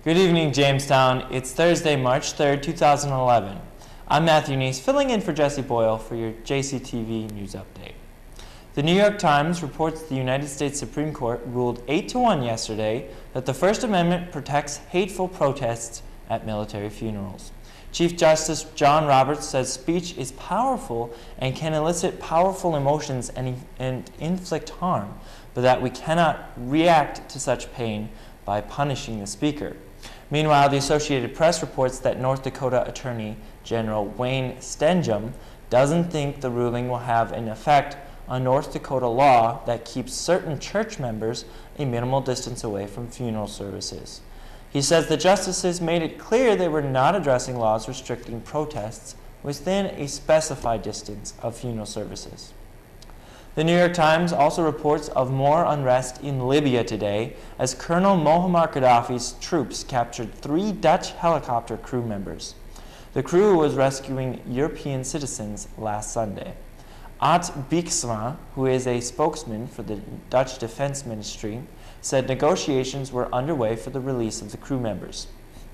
Good evening, Jamestown. It's Thursday, March 3rd, 2011. I'm Matthew Nies, filling in for Jessee Boyle for your JCTV News Update. The New York Times reports the United States Supreme Court ruled 8-1 yesterday that the First Amendment protects hateful protests at military funerals. Chief Justice John Roberts says speech is powerful and can elicit powerful emotions and inflict harm, but that we cannot react to such pain by punishing the speaker. Meanwhile, the Associated Press reports that North Dakota Attorney General Wayne Stenjum doesn't think the ruling will have an effect on North Dakota law that keeps certain church members a minimal distance away from funeral services. He says the justices made it clear they were not addressing laws restricting protests within a specified distance of funeral services. The New York Times also reports of more unrest in Libya today as Colonel Muammar Gaddafi's troops captured 3 Dutch helicopter crew members. The crew was rescuing European citizens last Sunday. At Bijksma, who is a spokesman for the Dutch Defense Ministry, said negotiations were underway for the release of the crew members.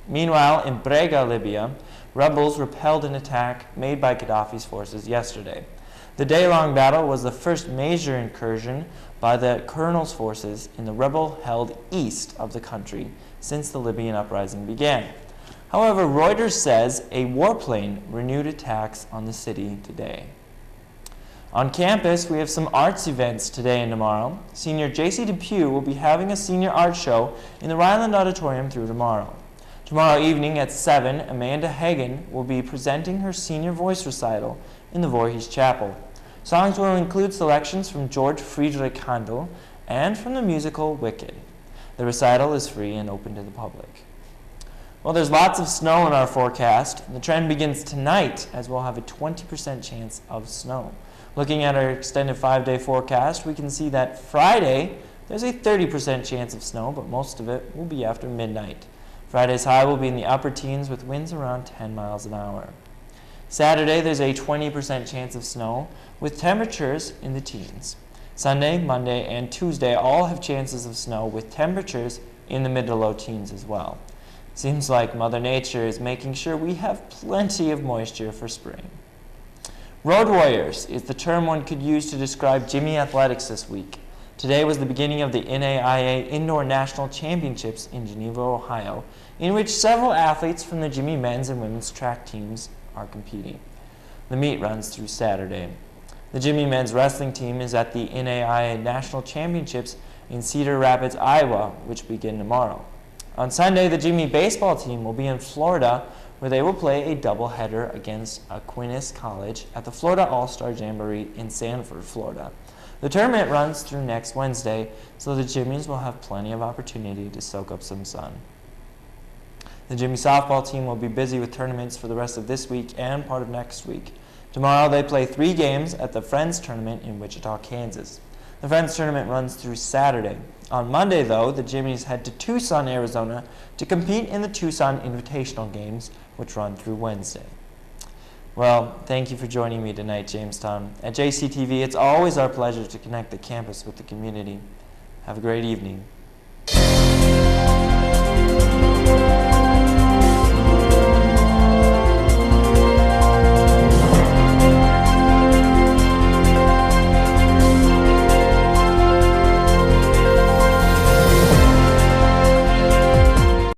Meanwhile, in Brega, Libya, rebels repelled an attack made by Gaddafi's forces yesterday. The day-long battle was the first major incursion by the colonel's forces in the rebel-held east of the country since the Libyan uprising began. However, Reuters says a warplane renewed attacks on the city today. On campus, we have some arts events today and tomorrow. Senior Jessee Boyle will be having a senior art show in the Ryland Auditorium through tomorrow. Tomorrow evening at 7, Amanda Hagen will be presenting her senior voice recital in the Voorhees Chapel. Songs will include selections from George Friedrich Handel and from the musical Wicked. The recital is free and open to the public. Well, there's lots of snow in our forecast. The trend begins tonight as we'll have a 20% chance of snow. Looking at our extended 5-day forecast, we can see that Friday, there's a 30% chance of snow, but most of it will be after midnight. Friday's high will be in the upper teens with winds around 10 miles an hour. Saturday, there's a 20% chance of snow with temperatures in the teens. Sunday, Monday, and Tuesday all have chances of snow with temperatures in the mid to low teens as well. Seems like Mother Nature is making sure we have plenty of moisture for spring. Road Warriors is the term one could use to describe Jimmy athletics this week. Today was the beginning of the NAIA Indoor National Championships in Geneva, Ohio, in which several athletes from the Jimmy men's and women's track teams are competing. The meet runs through Saturday. The Jimmy men's wrestling team is at the NAIA National Championships in Cedar Rapids, Iowa, which begin tomorrow. On Sunday, the Jimmy baseball team will be in Florida, where they will play a doubleheader against Aquinas College at the Florida All-Star Jamboree in Sanford, Florida. The tournament runs through next Wednesday, so the Jimmies will have plenty of opportunity to soak up some sun. The Jimmy softball team will be busy with tournaments for the rest of this week and part of next week. Tomorrow they play 3 games at the Friends Tournament in Wichita, Kansas. The Friends Tournament runs through Saturday. On Monday, though, the Jimmies head to Tucson, Arizona to compete in the Tucson Invitational Games, which run through Wednesday. Well, thank you for joining me tonight, Jamestown. At JCTV, it's always our pleasure to connect the campus with the community. Have a great evening.